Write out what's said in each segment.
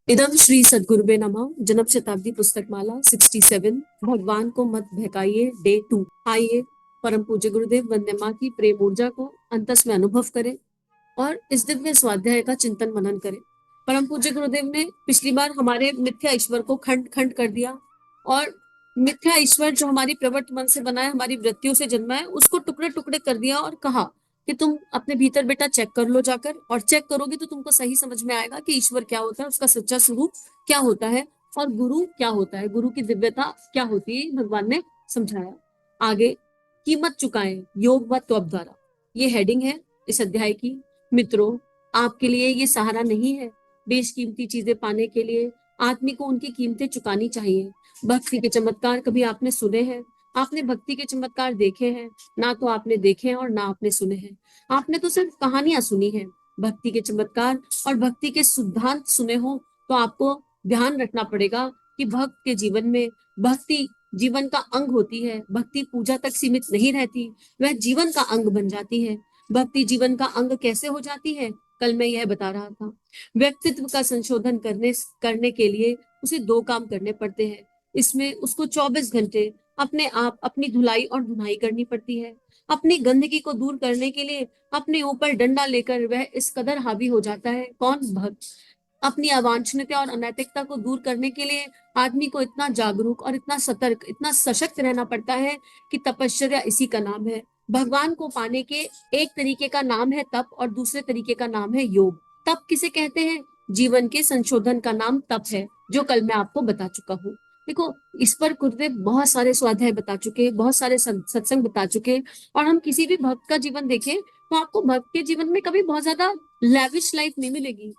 इदम श्री सद्गुरुवे नमः। जन्म शताब्दी पुस्तक माला 67। भगवान को मत बहकाइए, डे 2। आइए परम पूज्य गुरुदेव वंदे माँ की प्रेम ऊर्जा को अंतस में अनुभव करें और इस दिव्य स्वाध्याय का चिंतन मनन करें। परम पूज्य गुरुदेव ने पिछली बार हमारे मिथ्या ईश्वर को खंड खंड कर दिया और मिथ्या ईश्वर जो हमारी प्रवृत्त मन से बना है, हमारी वृत्तियों से जन्मा है, उसको टुकड़े टुकड़े कर दिया और कहा कि तुम अपने भीतर बेटा चेक कर लो जाकर, और चेक करोगे तो तुमको सही समझ में आएगा कि ईश्वर क्या होता है, उसका सच्चा स्वरूप क्या होता है और गुरु क्या होता है, गुरु की दिव्यता क्या होती है, भगवान ने समझाया। आगे कीमत चुकाएं योग व त्वब द्वारा, ये हेडिंग है इस अध्याय की। मित्रों, आपके लिए ये सहारा नहीं है। बेशकीमती चीजें पाने के लिए आदमी को उनकी कीमतें चुकानी चाहिए। भक्ति के चमत्कार कभी आपने सुने हैं? आपने भक्ति के चमत्कार देखे हैं? ना तो आपने देखे हैं और ना आपने सुने हैं। आपने तो सिर्फ कहानियां सुनी है। भक्ति के चमत्कार और भक्ति के सिद्धांत सुने हो तो आपको ध्यान रखना पड़ेगा कि भक्त के जीवन में भक्ति जीवन का अंग होती है। भक्ति पूजा तक सीमित नहीं रहती, वह जीवन का अंग बन जाती है। भक्ति जीवन का अंग कैसे हो जाती है, कल मैं यह बता रहा था। व्यक्तित्व का संशोधन करने के लिए उसे दो काम करने पड़ते हैं। इसमें उसको 24 घंटे अपने आप अपनी धुलाई और धुनाई करनी पड़ती है। अपनी गंदगी को दूर करने के लिए अपने ऊपर डंडा लेकर वह इस कदर हावी हो जाता है, कौन? भक्त। अपनी अवांछनीयता और अनैतिकता को दूर करने के लिए आदमी को इतना जागरूक और इतना सतर्क, इतना सशक्त रहना पड़ता है कि तपश्चर्या इसी का नाम है। भगवान को पाने के एक तरीके का नाम है तप और दूसरे तरीके का नाम है योग। तप किसे कहते हैं? जीवन के संशोधन का नाम तप है, जो कल मैं आपको बता चुका हूँ। देखो, इस पर गुरुदेव बहुत सारे स्वाध्याय बता चुके, बहुत सारे सत्संग बता चुके। और हम किसी भी भक्त का जीवन देखें तो आपको भक्त के जीवन में कभी बहुत ज्यादा लेविश लाइफ नहीं मिलेगी।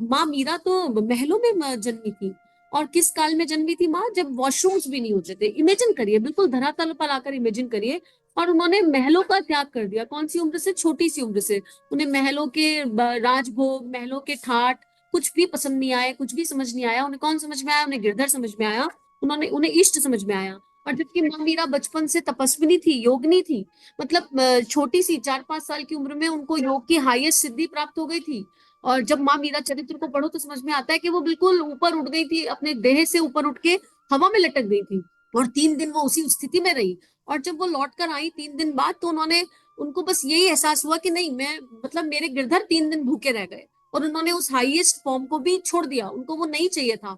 माँ मीरा तो महलों में जन्मी थी। और किस काल में जन्मी थी माँ? जब वॉशरूम्स भी नहीं होते थे। इमेजिन करिए, बिल्कुल धरातल पर आकर इमेजिन करिए। और उन्होंने महलों का त्याग कर दिया। कौन सी उम्र से? छोटी सी उम्र से। उन्हें महलों के राजभोग, महलों के ठाट कुछ भी पसंद नहीं आए, कुछ भी समझ नहीं आया। उन्हें कौन समझ में आया? उन्हें गिरधर समझ में आया। उन्हें इष्ट समझ में आया। और जबकि माँ मीरा बचपन से तपस्विनी थी, योगिनी थी। मतलब छोटी सी 4-5 साल की उम्र में उनको योग की हाईएस्ट सिद्धि प्राप्त हो गई थी। और जब माँ मीरा चरित्र को पढ़ो तो समझ में आता है कि वो बिल्कुल ऊपर उठ गई थी, अपने देह से ऊपर उठ के हवा में लटक गई थी। और 3 दिन वो उसी स्थिति में रही। और जब वो लौट कर आई 3 दिन बाद, तो उनको बस यही एहसास हुआ कि नहीं, मैं मतलब मेरे गिरधर 3 दिन भूखे रह गए। और उन्होंने उस हाईएस्ट फॉर्म को भी छोड़ दिया, उनको वो नहीं चाहिए था।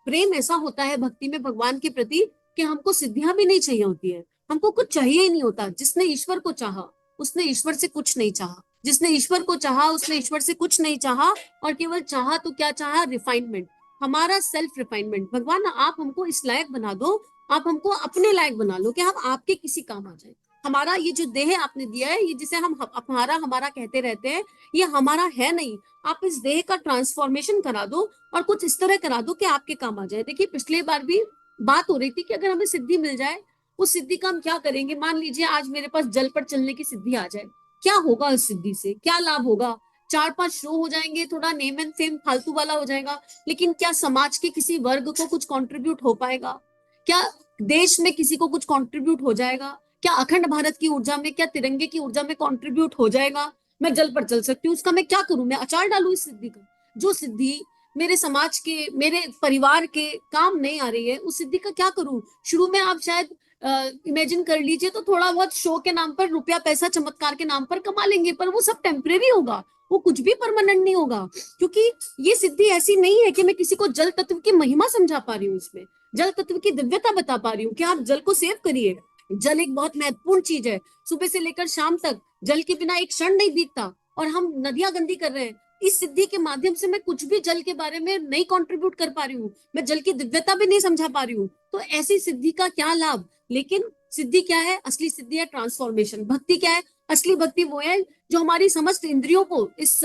प्रेम ऐसा होता है भक्ति में भगवान के प्रति कि हमको सिद्धियां भी नहीं चाहिए होती है। हमको कुछ चाहिए ही नहीं होता। जिसने ईश्वर को चाहा उसने ईश्वर से कुछ नहीं चाहा। जिसने ईश्वर को चाहा उसने ईश्वर से कुछ नहीं चाहा। और केवल चाहा तो क्या चाहा? रिफाइनमेंट, हमारा सेल्फ रिफाइनमेंट। भगवान, आप हमको इस लायक बना दो, आप हमको अपने लायक बना लो कि हम आपके किसी काम आ जाए। हमारा ये जो देह आपने दिया है, ये जिसे हम हमारा हमारा कहते रहते हैं, ये हमारा है नहीं। आप इस देह का ट्रांसफॉर्मेशन करा दो और कुछ इस तरह करा दो कि आपके काम आ जाए। देखिए, पिछले बार भी बात हो रही थी कि अगर हमें सिद्धि मिल जाए, उस सिद्धि का हम क्या करेंगे। मान लीजिए आज मेरे पास जल पर चलने की सिद्धि आ जाए, क्या होगा? उस सिद्धि से क्या लाभ होगा? 4-5 शो हो जाएंगे, थोड़ा नेम एंड फेम फालतू वाला हो जाएगा। लेकिन क्या समाज के किसी वर्ग को कुछ कंट्रीब्यूट हो पाएगा? क्या देश में किसी को कुछ कंट्रीब्यूट हो जाएगा? क्या अखंड भारत की ऊर्जा में, क्या तिरंगे की ऊर्जा में कंट्रीब्यूट हो जाएगा? मैं जल पर चल सकती हूँ, उसका मैं क्या करूं? मैं अचार डालू इस सिद्धि का? जो सिद्धि मेरे समाज के, मेरे परिवार के काम नहीं आ रही है, उस सिद्धि का क्या करूं? शुरू में आप शायद इमेजिन कर लीजिए तो थोड़ा बहुत शो के नाम पर, रुपया पैसा चमत्कार के नाम पर कमा लेंगे, पर वो सब टेम्परेरी होगा। वो कुछ भी परमानेंट नहीं होगा। क्योंकि ये सिद्धि ऐसी नहीं है कि मैं किसी को जल तत्व की महिमा समझा पा रही हूँ, इसमें जल तत्व की दिव्यता बता पा रही हूँ कि आप जल को सेव करिए। जल एक बहुत महत्वपूर्ण चीज है। सुबह से लेकर शाम तक जल के बिना एक क्षण नहीं बीतता। और हम नदियां गंदी कर रहे हैं। इस सिद्धि के माध्यम से मैं कुछ भी जल के बारे में नहीं कंट्रीब्यूट कर पा रही हूँ। मैं जल की दिव्यता भी नहीं समझा पा रही हूँ। तो ऐसी सिद्धि का क्या लाभ? लेकिन सिद्धि क्या है? असली सिद्धि है ट्रांसफॉर्मेशन। भक्ति क्या है? असली भक्ति वो है जो हमारी समस्त इंद्रियों को इस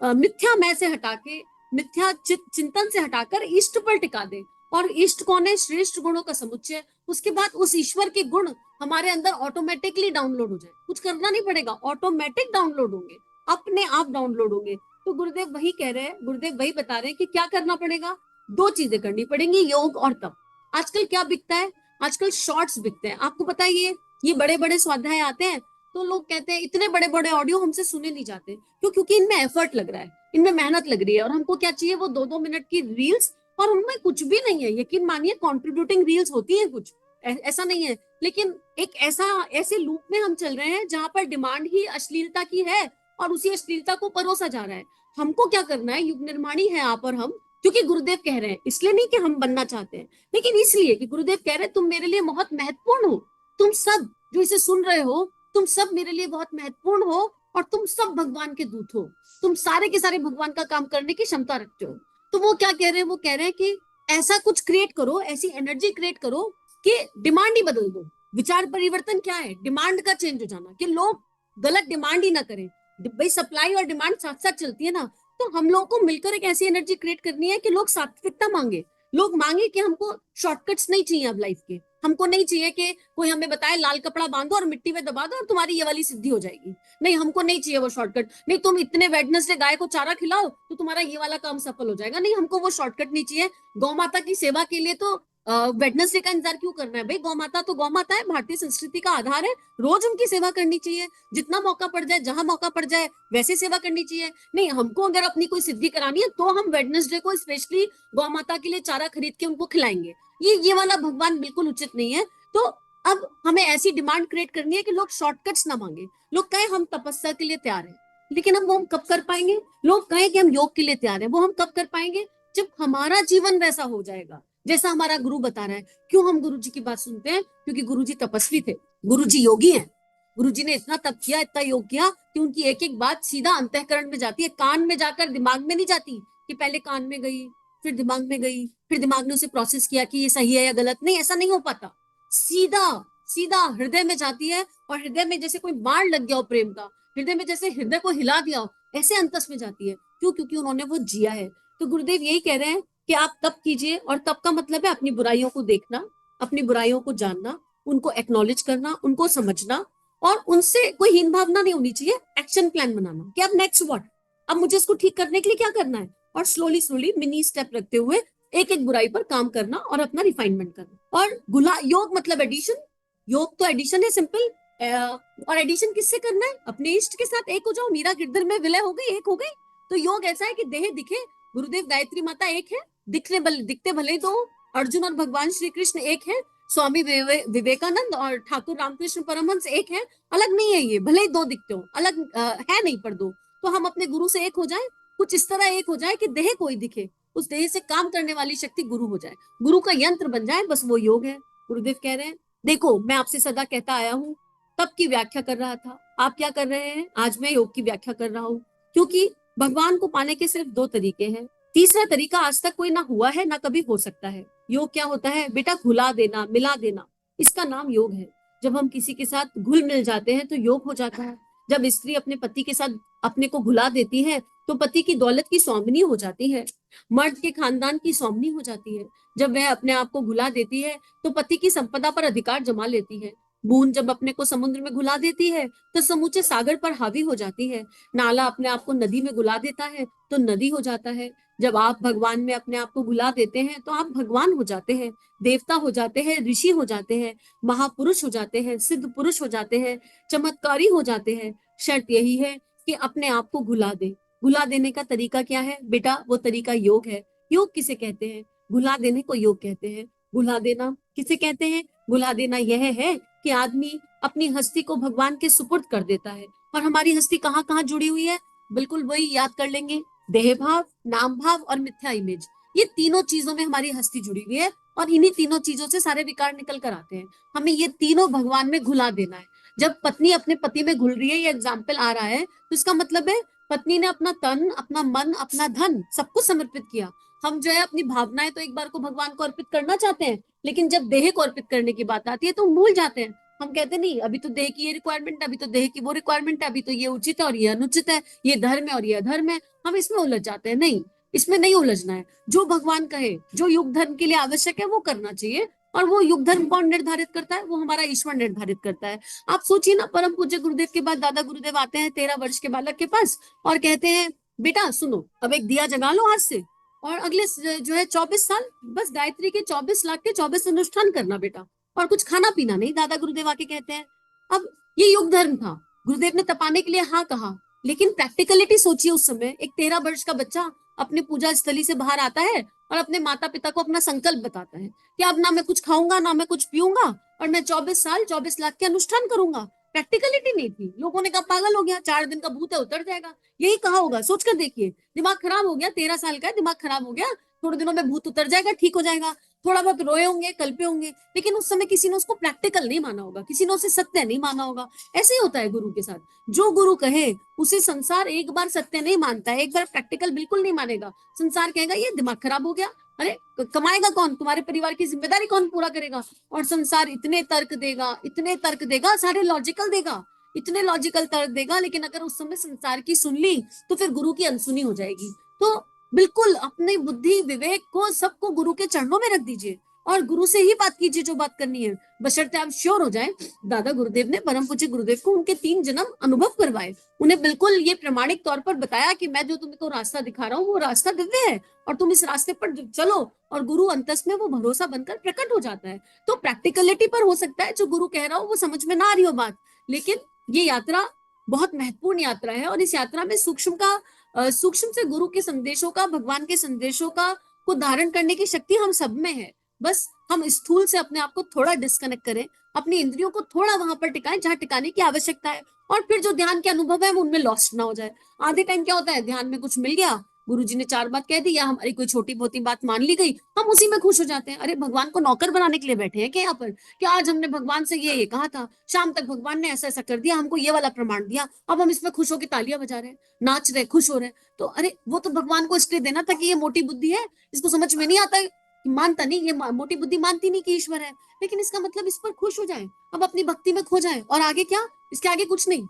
मिथ्या मैं से हटा के, मिथ्या चिंतन से हटाकर इष्ट पर टिका दे। और इष्ट कौन है? श्रेष्ठ गुणों का समुच्चय। उसके बाद उस ईश्वर के गुण हमारे अंदर ऑटोमेटिकली डाउनलोड हो जाए, कुछ करना नहीं पड़ेगा, ऑटोमेटिक डाउनलोड होंगे, अपने आप डाउनलोड होंगे। तो गुरुदेव वही कह रहे हैं, गुरुदेव वही बता रहे हैं कि क्या करना पड़ेगा। 2 चीजें करनी पड़ेंगी, योग और तप। आजकल क्या बिकता है? आजकल शॉर्ट्स बिकते हैं। आपको पता है ये बड़े बड़े स्वाध्याय आते हैं तो लोग कहते हैं इतने बड़े बड़े ऑडियो हमसे सुने नहीं जाते। क्यों? क्योंकि इनमें एफर्ट लग रहा है। इनमें मेहनत लग रही है, और हमको क्या चाहिए, वो 2-2 मिनट की रील्स, और उनमें कुछ भी नहीं है, यकीन मानिए कंट्रीब्यूटिंग रील्स होती है कुछ, ऐसा नहीं है, लेकिन एक ऐसे लूप में हम चल रहे हैं जहां पर डिमांड ही अश्लीलता की है, और उसी अश्लीलता को परोसा जा रहा है। हमको क्या करना है, युग निर्माणी है आप और हम, क्योंकि गुरुदेव कह रहे हैं, इसलिए नहीं कि हम बनना चाहते हैं, लेकिन इसलिए कि गुरुदेव कह रहे हैं तुम मेरे लिए बहुत महत्वपूर्ण हो, तुम सब जो इसे सुन रहे हो, तुम सब मेरे लिए बहुत महत्वपूर्ण हो, और तुम सब भगवान के दूत हो, तुम सारे के सारे भगवान का काम करने की क्षमता रखते हो। तो वो क्या कह रहे हैं, वो कह रहे हैं कि ऐसा कुछ क्रिएट करो, ऐसी एनर्जी क्रिएट करो कि डिमांड ही बदल दो। विचार परिवर्तन क्या है, डिमांड का चेंज हो जाना, कि लोग गलत डिमांड ही ना करें। भाई सप्लाई और डिमांड साथ साथ चलती है ना, तो हम लोगों को मिलकर एक ऐसी एनर्जी क्रिएट करनी है कि लोग सात्विकता मांगे, लोग मांगे कि हमको शॉर्टकट्स नहीं चाहिए अब लाइफ के, हमको नहीं चाहिए कि कोई हमें बताए लाल कपड़ा बांधो और मिट्टी में दबा दो और तुम्हारी ये वाली सिद्धि हो जाएगी। नहीं, हमको नहीं चाहिए वो शॉर्टकट, नहीं तुम इतने वेडनेसडे गाय को चारा खिलाओ तो तुम्हारा ये वाला काम सफल हो जाएगा, नहीं हमको वो शॉर्टकट नहीं चाहिए। गौ माता की सेवा के लिए तो वेडनेसडे का इंतजार क्यों करना है भाई, गौ माता तो गौ माता है, भारतीय संस्कृति का आधार है, रोज उनकी सेवा करनी चाहिए, जितना मौका पड़ जाए, जहां मौका पड़ जाए वैसे सेवा करनी चाहिए। नहीं, हमको अगर अपनी कोई सिद्धि करानी है तो हम वेडनेसडे को स्पेशली गौ माता के लिए चारा खरीद के उनको खिलाएंगे, ये वाला भगवान बिल्कुल उचित नहीं है। तो अब हमें ऐसी डिमांड क्रिएट करनी है कि लोग शॉर्टकट्स ना मांगे, लोग कहे हम तपस्या के लिए तैयार हैं, लेकिन हम वो हम कब कर पाएंगे, लोग कहे कि हम योग के लिए तैयार हैं, वो हम कब कर पाएंगे, जब हमारा जीवन वैसा हो जाएगा जैसा हमारा गुरु बता रहा है। क्यों हम गुरु जी की बात सुनते हैं, क्योंकि गुरु जी तपस्वी थे, गुरु जी योगी हैं, गुरु जी ने इतना तप किया, इतना योग किया कि उनकी एक एक बात सीधा अंतःकरण में जाती है, कान में जाकर दिमाग में नहीं जाती, कि पहले कान में गई फिर दिमाग में गई, फिर दिमाग ने उसे प्रोसेस किया कि ये सही है या गलत, नहीं ऐसा नहीं हो पाता, सीधा सीधा हृदय में जाती है, और हृदय में जैसे कोई बाण लग गया हो प्रेम का, हृदय में जैसे हृदय को हिला दिया हो, ऐसे अंतस में जाती है। क्यों, क्योंकि उन्होंने वो जिया है। तो गुरुदेव यही कह रहे हैं कि आप तप कीजिए, और तप का मतलब है अपनी बुराइयों को देखना, अपनी बुराइयों को जानना, उनको एक्नॉलेज करना, उनको समझना, और उनसे कोई हीन भावना नहीं होनी चाहिए, एक्शन प्लान बनाना कि अब नेक्स्ट व्हाट, अब मुझे इसको ठीक करने के लिए क्या करना है, और स्लोली स्लोली मिनी स्टेप रखते हुए एक एक बुराई पर काम करना और अपना रिफाइनमेंट करना। और गुला योग मतलब एडिशन, योग तो एडिशन है सिंपल, और एडिशन किससे करना है, अपने इष्ट के साथ एक हो जाओ, मीरा गिरधर में विलय हो गई, एक हो गई। तो योग ऐसा है कि देह दिखे, गुरुदेव गायत्री माता एक है, दिखते भले दो, अर्जुन और भगवान श्री कृष्ण एक है, स्वामी विवेकानंद और ठाकुर रामकृष्ण परमहंस एक है, अलग नहीं है ये, भले ही दो दिखते हो, अलग है नहीं पर दो। तो हम अपने गुरु से एक हो जाए, कुछ इस तरह एक हो जाए कि देह कोई दिखे, उस देह से काम करने वाली शक्ति गुरु हो जाए, गुरु का यंत्र बन जाए, बस वो योग है। गुरुदेव कह रहे हैं देखो मैं आपसे सदा कहता आया हूँ, तब की व्याख्या कर रहा था, आप क्या कर रहे हैं, आज मैं योग की व्याख्या कर रहा हूँ, क्योंकि भगवान को पाने के सिर्फ 2 तरीके हैं, तीसरा तरीका आज तक कोई ना हुआ है ना कभी हो सकता है। योग क्या होता है बेटा, घुला देना, मिला देना, इसका नाम योग है। जब हम किसी के साथ घुल मिल जाते हैं तो योग हो जाता है। जब स्त्री अपने पति के साथ अपने को घुला देती है तो पति की दौलत की स्वामिनी हो जाती है, मर्द के खानदान की स्वामिनी हो जाती है। जब वह अपने आप को घुला देती है तो पति की संपदा पर अधिकार जमा लेती है। बूंद जब अपने को समुद्र में घुला देती है तो समूचे सागर पर हावी हो जाती है। नाला अपने आप को नदी में घुला देता है तो नदी हो जाता है। जब आप भगवान में अपने आप को घुला देते हैं तो आप भगवान हो जाते हैं, देवता हो जाते हैं, ऋषि हो जाते हैं, महापुरुष हो जाते हैं, सिद्ध पुरुष हो जाते हैं, चमत्कारी हो जाते हैं। शर्त यही है कि अपने आप को घुला दे। घुला देने का तरीका क्या है बेटा, वो तरीका योग है। योग किसे कहते हैं, घुला देने को योग कहते हैं। घुला देना किसे कहते हैं, घुला देना यह है कि आदमी अपनी हस्ती को भगवान के सुपुर्द कर देता है। और हमारी हस्ती कहाँ कहाँ जुड़ी हुई है, बिल्कुल वही याद कर लेंगे, देह भाव, नाम भाव और मिथ्या इमेज, ये तीनों चीजों में हमारी हस्ती जुड़ी हुई है, और इन्हीं तीनों चीजों से सारे विकार निकल कर आते हैं। हमें ये तीनों भगवान में घुला देना है। जब पत्नी अपने पति में घुल रही है, ये एग्जाम्पल आ रहा है, तो इसका मतलब है पत्नी ने अपना तन, अपना मन, अपना धन सब कुछ समर्पित किया। हम जो है अपनी भावनाएं तो एक बार को भगवान को अर्पित करना चाहते हैं, लेकिन जब देह को अर्पित करने की बात आती है तो भूल जाते हैं। हम कहते नहीं अभी तो देह की ये रिक्वायरमेंट है, अभी तो देह की वो रिक्वायरमेंट है, अभी तो ये उचित है और ये अनुचित है, ये धर्म है और ये अधर्म है, हम इसमें उलझ जाते हैं। नहीं, इसमें नहीं उलझना है। जो भगवान कहे, जो युग धर्म के लिए आवश्यक है वो करना चाहिए, और वो युग धर्म कौन निर्धारित करता है, वो हमारा ईश्वर निर्धारित करता है। आप सोचिए ना, परम पूज्य गुरुदेव के बाद दादा गुरुदेव आते हैं 13 वर्ष के बालक के पास और कहते हैं बेटा सुनो, अब एक दिया जगा लो आज से, और अगले जो है 24 साल बस गायत्री के 24 लाख के 24 अनुष्ठान करना बेटा, और कुछ खाना पीना नहीं। दादा गुरुदेव आके कहते हैं, अब ये युग धर्म था, गुरुदेव ने तपाने के लिए हाँ कहा, लेकिन प्रैक्टिकलिटी सोचिए, उस समय एक 13 वर्ष का बच्चा अपने पूजा स्थली से बाहर आता है और अपने माता पिता को अपना संकल्प बताता है कि अब ना मैं कुछ खाऊंगा ना मैं कुछ पीऊंगा और मैं 24 साल 24 लाख के अनुष्ठान करूंगा। प्रैक्टिकलिटी नहीं थी, लोगों ने कहा पागल हो गया, 4 दिन का भूत है उतर जाएगा, यही कहा होगा। सोच कर देखिए, दिमाग खराब हो गया, 13 साल का है, दिमाग खराब हो गया, थोड़े दिनों में भूत उतर जाएगा, ठीक हो जाएगा। थोड़ा बहुत रोए होंगे, कल्पे होंगे, लेकिन उस समय किसी ने उसको प्रैक्टिकल नहीं माना होगा, किसी ने उसे सत्य नहीं माना होगा। ऐसे ही होता है गुरु के साथ, जो गुरु कहे उसे संसार एक बार सत्य नहीं मानता है, एक बार प्रैक्टिकल बिल्कुल नहीं मानेगा। संसार कहेगा ये दिमाग खराब हो गया, अरे कमाएगा कौन, तुम्हारे परिवार की जिम्मेदारी कौन पूरा करेगा। और संसार इतने तर्क देगा, इतने तर्क देगा, सारे लॉजिकल देगा, इतने लॉजिकल तर्क देगा, लेकिन अगर उस समय संसार की सुन ली तो फिर गुरु की अनसुनी हो जाएगी। तो बिल्कुल अपनी बुद्धि विवेक को सबको गुरु के चरणों में रख दीजिए और गुरु से ही बात कीजिए जो बात करनी है, बशर्ते आप श्योर हो जाए। दादा गुरुदेव ने, परम पूज्य गुरुदेव को उनके 3 जन्म अनुभव करवाए, उन्हें बिल्कुल ये प्रमाणिक तौर पर बताया कि मैं जो तुमको रास्ता दिखा रहा हूँ वो रास्ता दिव्य है और तुम इस रास्ते पर चलो, और गुरु अंतस में वो भरोसा बनकर प्रकट हो जाता है। तो प्रैक्टिकलिटी पर हो सकता है जो गुरु कह रहा हो वो समझ में ना आ रही हो बात, लेकिन ये यात्रा बहुत महत्वपूर्ण यात्रा है और इस यात्रा में सूक्ष्म से गुरु के संदेशों का, भगवान के संदेशों का को धारण करने की शक्ति हम सब में है। बस हम स्थूल से अपने आप को थोड़ा डिस्कनेक्ट करें, अपनी इंद्रियों को थोड़ा वहां पर टिकाएं जहां टिकाने की आवश्यकता है, और फिर जो ध्यान के अनुभव है वो उनमें लॉस्ट ना हो जाए। आधे टाइम क्या होता है, ध्यान में कुछ मिल गया, गुरुजी ने 4 बात कह दी या हमारी कोई छोटी बहुत बात मान ली गई, हम उसी में खुश हो जाते हैं। अरे भगवान को नौकर बनाने के लिए बैठे हैं क्या यहाँ पर, कि आज हमने भगवान से ये कहा था, शाम तक भगवान ने ऐसा ऐसा कर दिया, हमको ये वाला प्रमाण दिया, अब हम इसमें खुश होकर तालियां बजा रहे हैं, नाच रहे, खुश हो रहे हैं। तो अरे वो तो भगवान को इसलिए देना था कि ये मोटी बुद्धि है, इसको समझ में नहीं आता है, मानता नहीं, ये मोटी बुद्धि मानती नहीं कि ईश्वर है, लेकिन इसका मतलब इस पर खुश हो जाए, अब अपनी भक्ति में खो जाए, और आगे क्या, इसके आगे कुछ नहीं।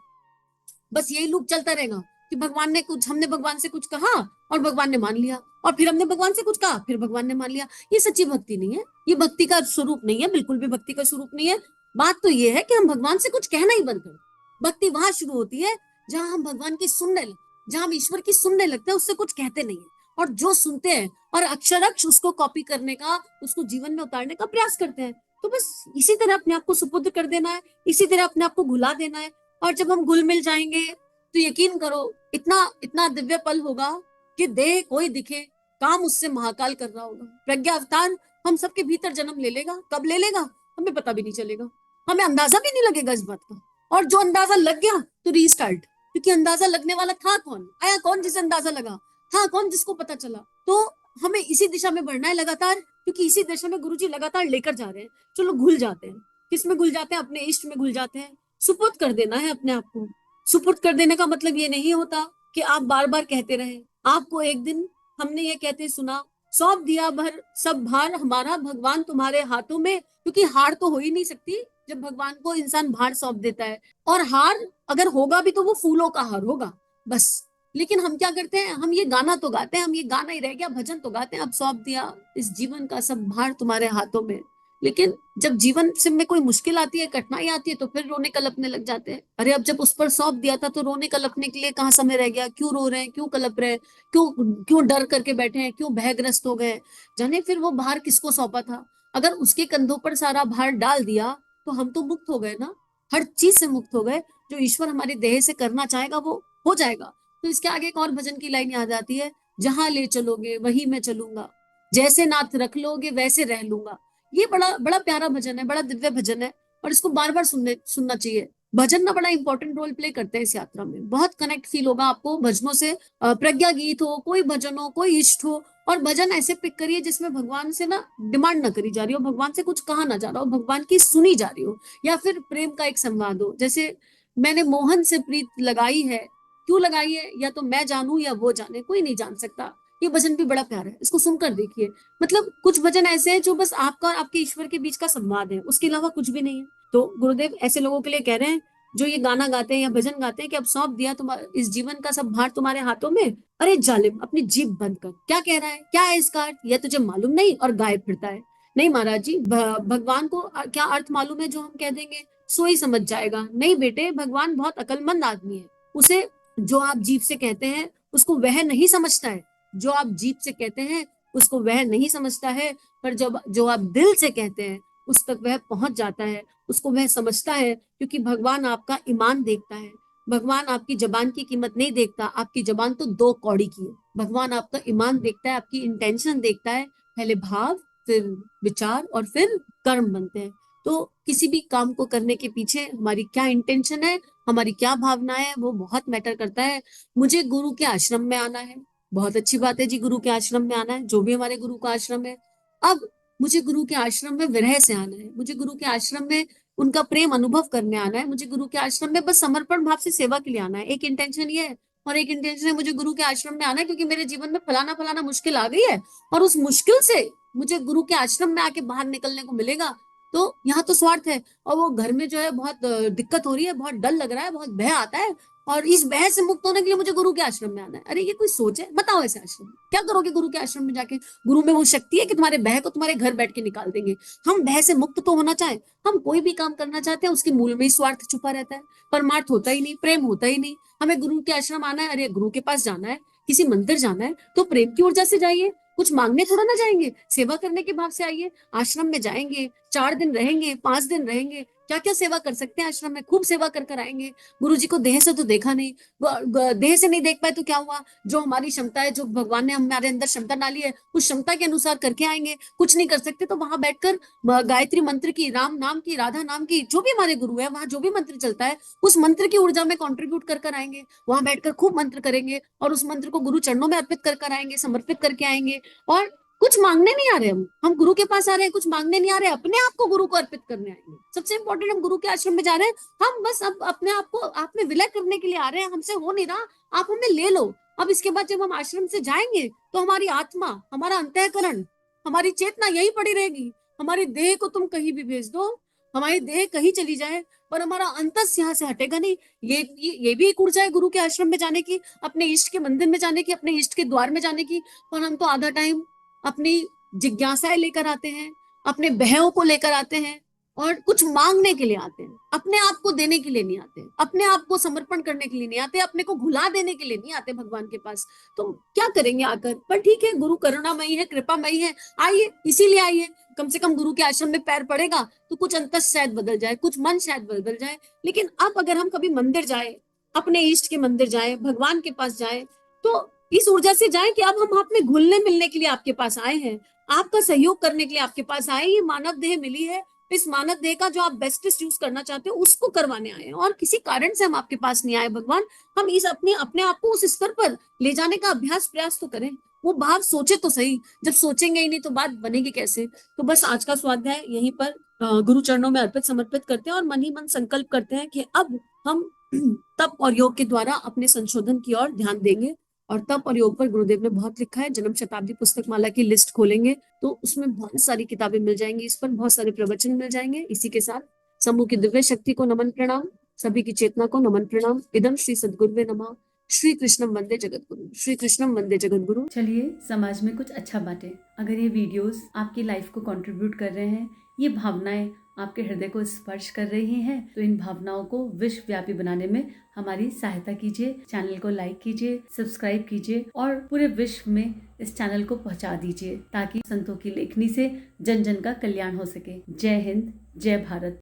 बस यही लूप चलता रहेगा कि भगवान ने कुछ, हमने भगवान से कुछ कहा और भगवान ने मान लिया, और फिर हमने भगवान से कुछ कहा फिर भगवान ने मान लिया। ये सच्ची भक्ति नहीं है, ये भक्ति का स्वरूप नहीं है, बिल्कुल भी भक्ति का स्वरूप नहीं है। बात तो ये है कि हम भगवान से कुछ कहना ही बंद कर, भक्ति वहां शुरू होती है जहां हम भगवान की सुनने, जहां हम ईश्वर की सुनने लगते हैं, उससे कुछ कहते नहीं है, और जो सुनते हैं और अक्षरक्ष उसको कॉपी करने का, उसको जीवन में उतारने का प्रयास करते हैं। तो बस इसी तरह अपने आप को सुपुत्र कर देना है, इसी तरह अपने आप को घुला देना है, और जब हम घुल मिल जाएंगे तो यकीन करो इतना इतना दिव्य पल होगा कि देह कोई दिखे, काम उससे महाकाल कर रहा होगा। प्रज्ञा अवतार हम सबके भीतर जन्म ले लेगा, कब ले लेगा हमें पता भी नहीं चलेगा, हमें अंदाजा भी नहीं लगेगा इस बात का। और जो अंदाजा लग गया तो रीस्टार्ट, क्योंकि अंदाजा लगने वाला था कौन, आया कौन जिसे अंदाजा लगा, था कौन जिसको पता चला। तो हमें इसी दिशा में बढ़ना है लगातार, क्योंकि इसी दिशा में गुरुजी लगातार लेकर जा रहे हैं। चलो घुल जाते हैं, किस में घुल जाते हैं, अपने इष्ट में घुल जाते हैं, सुपुर्द कर देना है अपने आप को। सुपुर्द कर देने का मतलब ये नहीं होता कि आप बार बार कहते रहे। आपको एक दिन हमने ये कहते सुना, सौंप दिया भर सब भार हमारा भगवान तुम्हारे हाथों में, क्योंकि हार तो हो ही नहीं सकती जब भगवान को इंसान भार सौंप देता है, और हार अगर होगा भी तो वो फूलों का हार होगा बस। लेकिन हम क्या करते हैं, हम ये गाना तो गाते हैं, हम ये गाना ही रह गया, भजन तो गाते हैं, अब सौंप दिया इस जीवन का सब भार तुम्हारे हाथों में। लेकिन जब जीवन से में कोई मुश्किल आती है, कठिनाई आती है, तो फिर रोने कलपने लग जाते हैं। अरे अब जब उस पर सौंप दिया था तो रोने कलपने के लिए कहाँ समय रह गया, क्यों रो रहे हैं, क्यों कलप रहे हैं, क्यों क्यों डर करके बैठे हैं, क्यों भयग्रस्त हो गए। जाने फिर वो भार किसको सौंपा था, अगर उसके कंधों पर सारा भार डाल दिया तो हम तो मुक्त हो गए ना, हर चीज से मुक्त हो गए। जो ईश्वर हमारे देह से करना चाहेगा वो हो जाएगा। तो इसके आगे एक और भजन की लाइन याद आती है, जहां ले चलोगे वहीं मैं चलूंगा, जैसे नाथ रख लोगे वैसे रह लूंगा। ये बड़ा बड़ा प्यारा भजन है, बड़ा दिव्य भजन है, और इसको बार बार सुनना चाहिए। भजन ना बड़ा इंपॉर्टेंट रोल प्ले करते हैं इस यात्रा में, बहुत कनेक्ट फील होगा आपको भजनों से। प्रज्ञा गीत हो, कोई भजन हो, कोई इष्ट हो, और भजन ऐसे पिक करिए जिसमें भगवान से ना डिमांड ना करी जा रही हो, भगवान से कुछ कहा ना जा रहा हो, भगवान की सुनी जा रही हो, या फिर प्रेम का एक संवाद हो। जैसे मैंने मोहन से प्रीत लगाई है, क्यों लगाई है, या तो मैं जानू या वो जाने, कोई नहीं जान सकता। ये भजन भी बड़ा प्यारा है, इसको सुनकर देखिए। मतलब कुछ भजन ऐसे हैं जो बस आपका और आपके ईश्वर के बीच का संवाद है, उसके अलावा कुछ भी नहीं है। तो गुरुदेव ऐसे लोगों के लिए कह रहे हैं जो ये गाना गाते हैं या भजन गाते हैं कि अब सौंप दिया तुम्हारा इस जीवन का सब भार तुम्हारे हाथों में। अरे जालिम, अपनी जीभ बंद कर, क्या कह रहा है, क्या है इसका अर्थ, यह तुझे मालूम नहीं और गाए फिरता है। नहीं महाराज जी, भगवान को क्या अर्थ मालूम है जो हम कह देंगे, सो ही समझ जाएगा। नहीं बेटे, भगवान बहुत अकलमंद आदमी है, उसे जो आप जीभ से कहते हैं उसको वह नहीं समझता है, जो आप जीभ से कहते हैं उसको वह नहीं समझता है, पर जब जो आप दिल से कहते हैं उस तक वह पहुंच जाता है, उसको वह समझता है, क्योंकि भगवान आपका ईमान देखता है, भगवान आपकी जबान की कीमत नहीं देखता, आपकी जबान तो 2 कौड़ी की है। भगवान आपका ईमान देखता है, आपकी इंटेंशन देखता है। पहले भाव, फिर विचार और फिर कर्म बनते हैं। तो किसी भी काम को करने के पीछे हमारी क्या इंटेंशन है, हमारी क्या भावना है, वो बहुत मैटर करता है। मुझे गुरु के आश्रम में आना है, बहुत अच्छी बात है जी, गुरु के आश्रम में आना है, जो भी हमारे गुरु का आश्रम है। अब मुझे गुरु के आश्रम में विरह से आना है, मुझे गुरु के आश्रम में उनका प्रेम अनुभव करने आना है, मुझे गुरु के आश्रम में बस समर्पण भाव से सेवा के लिए आना है। एक इंटेंशन ये है, और एक इंटेंशन है मुझे गुरु के आश्रम में आना है क्योंकि मेरे जीवन में फलाना फलाना मुश्किल आ गई है, और उस मुश्किल से मुझे गुरु के आश्रम में आके बाहर निकलने को मिलेगा। तो यहाँ तो स्वार्थ है, और वो घर में जो है बहुत दिक्कत हो रही है, बहुत डर लग रहा है, बहुत भय आता है, और इस भय से मुक्त होने के लिए मुझे गुरु के आश्रम में आना है। अरे ये कोई सोच है? बताओ, ऐसे आश्रम में क्या करोगे? गुरु के आश्रम में जाके गुरु में वो शक्ति है कि तुम्हारे भय को तुम्हारे घर बैठ के निकाल देंगे। हम भय से मुक्त तो होना चाहें, हम कोई भी काम करना चाहते हैं, उसके मूल में ही स्वार्थ छुपा रहता है, परमार्थ होता ही नहीं, प्रेम होता ही नहीं। हमें गुरु के आश्रम आना है, अरे गुरु के पास जाना है, किसी मंदिर जाना है तो प्रेम की ऊर्जा से जाइए, कुछ मांगने थोड़ा ना जाएंगे, सेवा करने के भाव से आइए। आश्रम में जाएंगे, 4 दिन रहेंगे, 5 दिन रहेंगे, क्या क्या सेवा कर सकते हैं आश्रम में, खूब सेवा कर कर आएंगे। गुरु जी को देह से तो देखा नहीं, देह से नहीं देख पाए तो क्या हुआ, जो हमारी क्षमता है, जो भगवान ने हमारे अंदर क्षमता डाली है, उस क्षमता के अनुसार करके आएंगे। कुछ नहीं कर सकते तो वहां बैठकर गायत्री मंत्र की, राम नाम की, राधा नाम की, जो भी हमारे गुरु है वहां जो भी मंत्र चलता है, उस मंत्र की ऊर्जा में कंट्रीब्यूट कर कर आएंगे। वहां बैठकर खूब मंत्र करेंगे और उस मंत्र को गुरु चरणों में अर्पित कर कर आएंगे, समर्पित करके आएंगे। और कुछ मांगने नहीं आ रहे, हम गुरु के पास आ रहे हैं, कुछ मांगने नहीं आ रहे, अपने आप को गुरु को अर्पित करने आएंगे। सबसे इंपॉर्टेंट, हम गुरु के आश्रम में जा रहे हैं, हम बस अब अपने आप को आप में विलय करने के लिए आ रहे हैं, हमसे हो नहीं रहा, आप हमें ले लो। अब इसके बाद जब हम आश्रम से जाएंगे तो हमारी आत्मा, हमारा अंतःकरण, हमारी चेतना यही पड़ी रहेगी। हमारी देह को तुम कहीं भी भेज दो, हमारी देह कहीं चली जाए, पर हमारा अंतस यहाँ से हटेगा नहीं। ये भी एक ऊर्जा है गुरु के आश्रम में जाने की, अपने इष्ट के मंदिर में जाने की, अपने इष्ट के द्वार में जाने की। पर हम तो आधा टाइम अपनी जिज्ञासाएं लेकर आते हैं, अपने बहयों को लेकर आते हैं, और कुछ मांगने के लिए आते हैं, अपने आप को देने के लिए नहीं आते, अपने आप को समर्पण करने के लिए नहीं आते, अपने को घुला देने के लिए नहीं आते भगवान के पास। तो क्या करेंगे आकर? पर ठीक है, गुरु करुणामयी है, कृपामयी है, आइए, इसीलिए आइए। कम से कम गुरु के आश्रम में पैर पड़ेगा तो कुछ अंतस शायद बदल जाए, कुछ मन शायद बदल जाए। लेकिन अब अगर हम कभी मंदिर जाए, अपने इष्ट के मंदिर जाए, भगवान के पास जाए, तो इस ऊर्जा से जाए कि अब हम अपने घुलने मिलने के लिए आपके पास आए हैं, आपका सहयोग करने के लिए आपके पास आए। ये मानव देह मिली है, इस मानव देह का जो आप बेस्टेस्ट यूज करना चाहते हो उसको करवाने आए हैं, और किसी कारण से हम आपके पास नहीं आए भगवान। हम इस अपने आप को उस स्तर पर ले जाने का अभ्यास प्रयास तो करें, वो भाव सोचे तो सही। जब सोचेंगे ही नहीं तो बात बनेगी कैसे? तो बस आज का स्वाध्याय यहीं पर गुरु चरणों में अर्पित समर्पित करते हैं, और मन ही मन संकल्प करते हैं कि अब हम तप और योग के द्वारा अपने संशोधन की ओर ध्यान देंगे। और तप और योग पर गुरुदेव ने बहुत लिखा है, जन्म शताब्दी पुस्तक माला की लिस्ट खोलेंगे तो उसमें बहुत सारी किताबें मिल जाएंगी, इस पर बहुत सारे प्रवचन मिल जाएंगे। इसी के साथ समूह की दिव्य शक्ति को नमन प्रणाम, सभी की चेतना को नमन प्रणाम। इदम श्री सद्गुरुवे नमः। श्री कृष्णम वंदे जगत गुरु, श्री कृष्णम वंदे जगत गुरु। चलिए समाज में कुछ अच्छा बांटें। अगर ये वीडियोस आपकी लाइफ को कंट्रीब्यूट कर रहे हैं, ये भावनाएं आपके हृदय को स्पर्श कर रही हैं, तो इन भावनाओं को विश्वव्यापी बनाने में हमारी सहायता कीजिए। चैनल को लाइक कीजिए, सब्सक्राइब कीजिए और पूरे विश्व में इस चैनल को पहुंचा दीजिए, ताकि संतों की लेखनी से जन जन का कल्याण हो सके। जय हिंद, जय भारत।